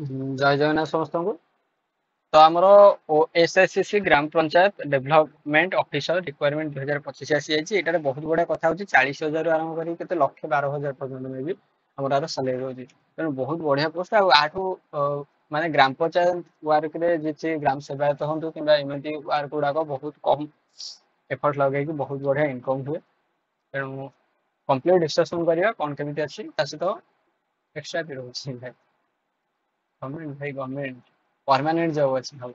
जय जगन्नाथ समस्त को। तो आमर एसएससी ग्राम पंचायत डेभलपमेंट ऑफिसर रिक्वायरमेंट 2025 आसी जाइए। एटार बहुत बड़ा कथा होची 40,000 आरंभ करी केते लक्ष 12,000 पर्यंत में भी हमर सैलरी रोजी तेणु बहुत बढ़िया पोस्ट आठू माने ग्राम पंचायत वर्क रे जे ग्राम सेवायत हंतु किंबा एमती वर्क गुड़ाक बहुत कम एफर्ट लगे बहुत बढ़िया इनकम हुए। तेणु कंप्लीट डिस्कशन करवा कौन केमी अच्छी सहित एक्सट्रा भी रोचे भाई गवर्नमेंट परमानेंट जॉब अच्छी हम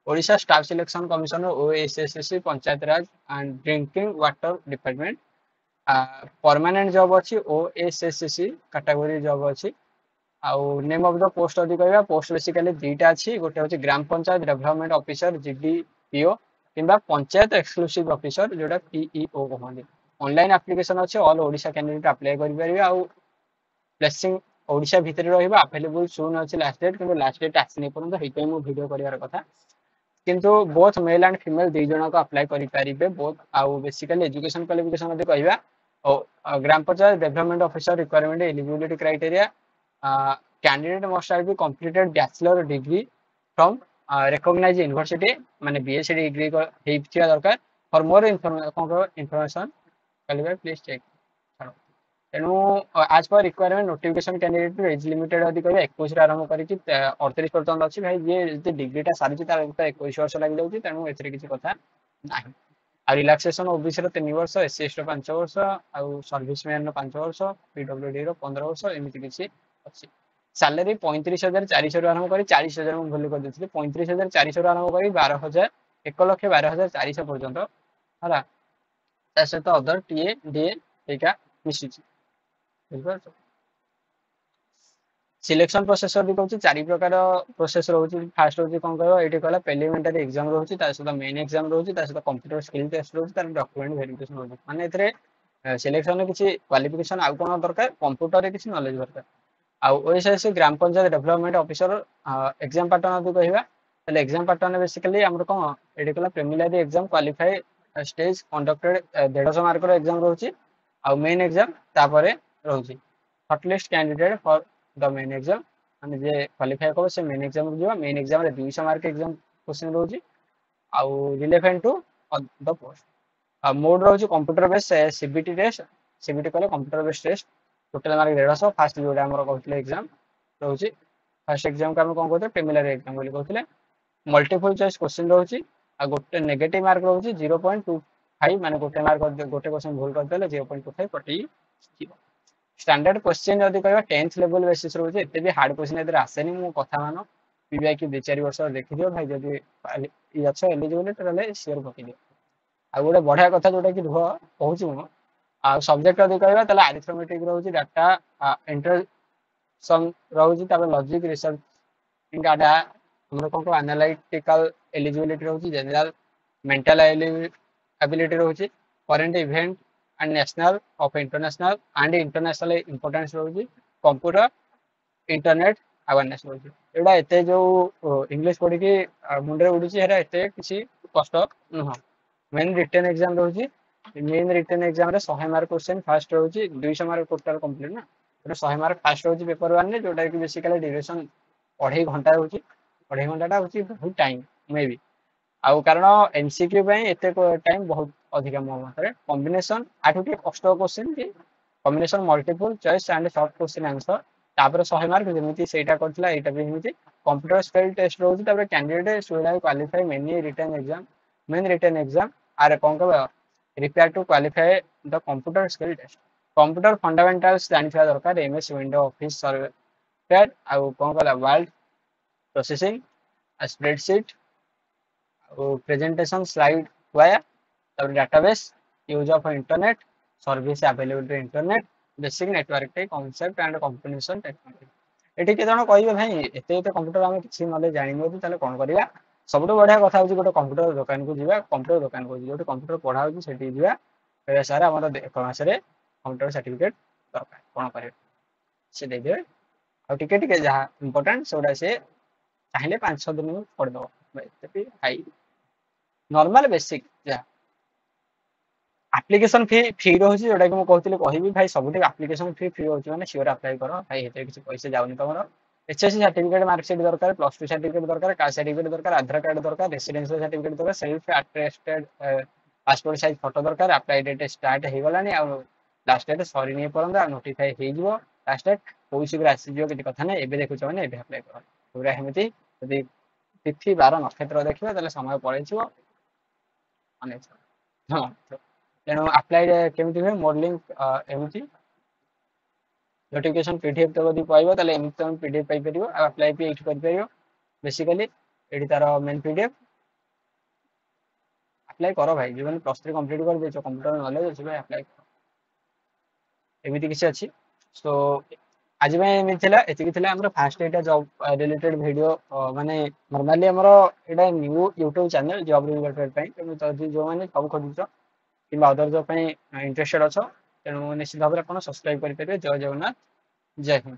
Odisha staff selection commissioner OSSC panchayat Raj and drinking water department permanent job अच्छी ओएसएससी कैटेगरी जॉब अच्छी। आउ नेम ऑफ द पोस्ट अदि कहबा पोस्ट बेसिकली दुईटा अच्छी गोटे होची ग्राम पंचायत डेवलपमेंट ऑफिसर जीडीपीओ किंबा पंचायत एक्सक्लूसिव ऑफिसर जोटा पीईओ कहते। ऑनलाइन एप्लीकेशन अच्छे ऑल ओडिशा कैंडिडेट अप्लाई करि परिबे। आउ प्लेसिंग ओडिशा भितर रहिबा अवेलेबल सून अछि लास्ट डेट किंतु लास्ट डेट आसी परंतु हेतै मो वीडियो करिवार कथा किंतु बोथ मेल एंड फीमेल दुई जन को अप्लाई करि परिबे। बोथ आउ बेसिकली एजुकेशन क्वालिफिकेशन मध्ये कहबा ग्राम panchayat development officer requirement eligibility criteria candidate must have be completed bachelor degree from recognized university माने बीएससी डिग्री हेइथिया दरकार। For more information please check. तेणु आज पर requirement notification candidate age limited अधिक 21 आरंभ कर 38 पर्यटन अच्छी भाई जी डिग्रीटा सारी 21 वर्ष लग जाऊँगी तेणु ए किसी कथा ना। आ रिलैक्सेशन ओबीसी 3 वर्ष एससी एसटी 5 वर्ष आउ सर्विसमैन 5 वर्ष पीडब्ल्यूडी 15 वर्ष एमती किसी अच्छी। सैलरी 35,400 आरंभ कर 40,000 मुझे भूल कर देती 35,400 आरंभ कर 12,000 1,12,400 पर्यटन है सहित अदर टीए डीए एटा मिसी सिलेक्शन प्रोसेस भी कहूँ चार प्रकार प्रोसेस रोचे। फास्ट रोचे कौन कह ये कहला प्रिलिमिनरी एग्जाम रोचे सहित मेन एग्जाम रोचे सहित कंप्यूटर स्किल टेस्ट रोचे डॉक्यूमेंट वेरिफिकेशन रोचे माने सिलेक्शन किसी क्वालिफिकेशन आउ कौन दरकार कंप्यूटर किसी नॉलेज दरकार। आउ ओएसएससी ग्राम panchayat development officer exam pattern भी कहवा एग्जाम पैटर्न बेसिकली आम कौन ये कहला preliminary exam qualify stage conducted 150 mark exam रोचे आउ मेन एग्जाम तापर रोचे shortlist candidate for the main exam माने जे क्वालिफाई कर से मेन एग्जाम को जीवा मेन एग्जाम रे 200 मार्क एग्जाम क्वेश्चन रोचे आउ relevant to the post mode रोचे computer based CBT test CBT कहले computer based test total mark 150 फास्ट जोड़ा हमर कहथिले एग्जाम रोचे। फर्स्ट एग्जाम का हम कोन कहते प्रिलिमिनरी एग्जाम बोली कहथिले मल्टीपल चॉइस क्वेश्चन रोचे आ गोटे नेगेटिव मार्क रोचे 0.25 माने गोटे मार्क गोटे क्वेश्चन भूल करदेले 0.25 कटि जीवो। स्टैंडर्ड क्वेश्चन यदि कहबा 10th लेवल बेसिस रोचे एते भी हार्ड क्वेश्चन इधर आसेनी मु कथा मानो पीबीआई की 2-4 वर्ष देखि दियो भाई जदि ई अच्छा एलिजिबल तले शेयर पकि दियो। आ गोटे बढ़िया कथा जोटा कि रुह कहूची मु आ सब्जेक्ट यदि कहबा तले अरिथमेटिक रोचे डाटा इंटरसम रोचे तबे लॉजिक रिसर्च डाटा हमर कोन को एनालिटिकल एलिजिबिलिटी रोचे जनरल मेंटल एबिलिटी रोचे current event and national of international and international importance रोचे कंप्यूटर इंटरनेट अवेयरनेस रोचे। एडा एते जो इंग्लिश पढ़ी कि मुंडे उड़ी हेरा एते किसी कष्ट नुह। मेन रिटन एग्जाम रोचे मेन रिटन एग्जाम रे 100 मार्क क्वेश्चन फास्ट रोचे 200 मार्क टोटल कंप्लीट ना 100 मार्क फास्ट रोचे पेपर 1 ने जोटा कि बेसिकली ड्यूरेशन 2.5 घंटा रोचे 2.5 घंटाटा होची बहुत टाइम मे बी आउ कारण एमसीक्यू एते टाइम बहुत अधिक मो मत कॉम्बिनेशन आठू कष्ट क्वेश्चन कि combination multiple choice and short question answer तापर 100 मार्क जेमिति सेटा करथला एटा भी जेमिति कंप्यूटर स्किल टेस्ट रोज तापर candidate should have qualify main written exam main written exam आर कोन का require to qualify the computer skill test computer fundamentals जानिथिया दरकार एमएस विंडो ऑफिस सॉफ्टवेयर आउ कोन का word processing spreadsheet presentation slide वाया तब database use of internet service available to internet basic network concept and combination technology. एठी के जण कहबे भाई एते एते कंप्यूटर हम किछि नॉलेज जानिबो ताले कोन करिया सबटो बढ़िया कथा होची गोटे कंप्यूटर दुकान को जीवा कंप्यूटर दुकान को जोटे कंप्यूटर पढ़ा होची सेठी जीवा कहबा सर हमर एक मास रे कंप्यूटर सर्टिफिकेट दरकार कोन करे से दे दे आ टिके टिके जहा इंपोर्टेंट सोडा से चाहिले 5-6 दिन में पढ़ दो भाई हाई नॉर्मल बेसिक जा एप्लीकेशन फी फ्री रहउची जोटा कि मु कहतिले कहिबी भाई सबठी एप्लीकेशन फी फ्री होची माने श्योर अप्लाई करो भाई हेते किछि पैसा जाउनी तमरो एचएससी सर्टिफिकेट मार्कशीट दरकार प्लस टू सर्टिफिकेट दरकार कास्ट सर्टिफिकेट दरकार आधार कार्ड दरकार रेसिडेंशियल सर्टिफिकेट दरकार self attested passport size photo दरकार अप्लाई डेट स्टार्ट हो गलानी आ लास्ट डेट सरी नहीं पड़ता आ नोटिफाई हो लास्ट डेट बहुत शीघ्र आसीज कि कथा ना एबे देखुछ मैंने एबे अप्लाई कर पूरा एमती यदि तिथि 12 नक्षत्र देखिबा ताले समय पळेछिबो अनेक हां तेणु अप्लाई केमती हुए मोर लिंक एमती नोटिफिकेशन पीडीएफ तो यदि पाइबो ताले एमती तुम पीडीएफ पाइ परिबो आ अप्लाई भी एठी कर परिबो बेसिकली एठी तार मेन पीडीएफ अप्लाई करो भाई जो प्लस 3 कंप्लीट कर देछो कंप्यूटर नॉलेज अछि भाई अप्लाई करो एमती किसी अछि सो आज में एमती थिला एति थिला हमर फर्स्ट एटा जॉब रिलेटेड वीडियो माने नॉर्मली हमर एटा new YouTube channel job related पई तो जो माने सब खोजुछ कि अदर जॉब पई इंटरेस्टेड अछ तेणु निश्चित भाव में आप सब्सक्राइब करेंगे जय जगन्नाथ जय हिंद।